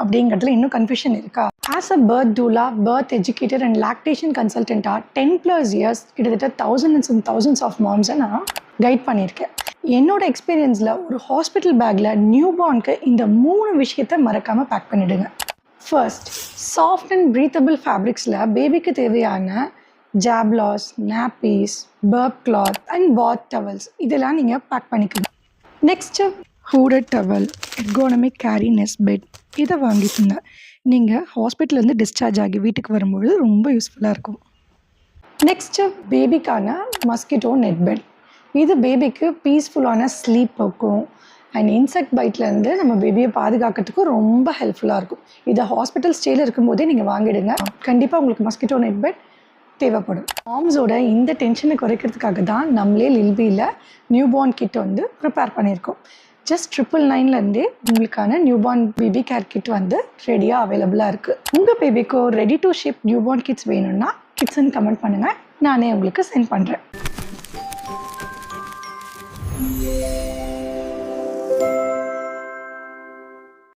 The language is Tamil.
அப்படிங்கிறதுல இன்னும் கன்ஃபியூஷன் இருக்கா? As a birth doula, birth educator and lactation கன்சல்டண்ட்டாக 10+ இயர்ஸ் கிட்டத்தட்ட thousands and thousands ஆஃப் மாம்ஸை நான் கைட் பண்ணியிருக்கேன். என்னோட எக்ஸ்பீரியன்ஸில் ஒரு ஹாஸ்பிட்டல் பேக்கில் நியூபார்னுக்கு இந்த 3 விஷயத்தை மறக்காமல் பேக் பண்ணிவிடுங்க. ஃபர்ஸ்ட், சாஃப்ட் அண்ட் ப்ரீத்தபிள் ஃபேப்ரிக்ஸில் பேபிக்கு தேவையான jhablas, nappies, burp cloth and bath towels இதெல்லாம் நீங்கள் பேக் பண்ணிக்கணும். Next hooded towel, ergonomic carry nest bed இதை வாங்கிக்கோங்க. நீங்கள் ஹாஸ்பிட்டல்லேருந்து டிஸ்சார்ஜ் ஆகி வீட்டுக்கு வரும்பொழுது ரொம்ப யூஸ்ஃபுல்லாக இருக்கும். நெக்ஸ்ட்டு பேபிக்கான மஸ்கிட்டோ நெட் பெட். இது பேபிக்கு பீஸ்ஃபுல்லான ஸ்லீப் இருக்கும் அண்ட் இன்செக்ட் பைட்லேருந்து நம்ம பேபியை பாதுகாக்கிறதுக்கு ரொம்ப ஹெல்ப்ஃபுல்லாக இருக்கும். இதை ஹாஸ்பிட்டல் ஸ்டேயில் இருக்கும்போதே நீங்கள் வாங்கிடுங்க. கண்டிப்பாக உங்களுக்கு மஸ்கிட்டோ நெட் பெட் தேவைப்படும். மாம்ஸோட இந்த டென்ஷனை குறைக்கிறதுக்காக தான் நம்மளே லில்பியில் நியூபார்ன் கிட் வந்து ப்ரிப்பேர் பண்ணியிருக்கோம். ஜஸ்ட் 999லேருந்தே உங்களுக்கான நியூபார்ன் பேபி கேர் கிட் வந்து ரெடியாக அவைலபிளாக இருக்குது. உங்கள் பேபிக்கு ready to ship newborn kits வேணும்னா கிட்ஸ்ன்னு கமெண்ட் பண்ணுங்கள், நானே உங்களுக்கு சென்ட் பண்ணுறேன்.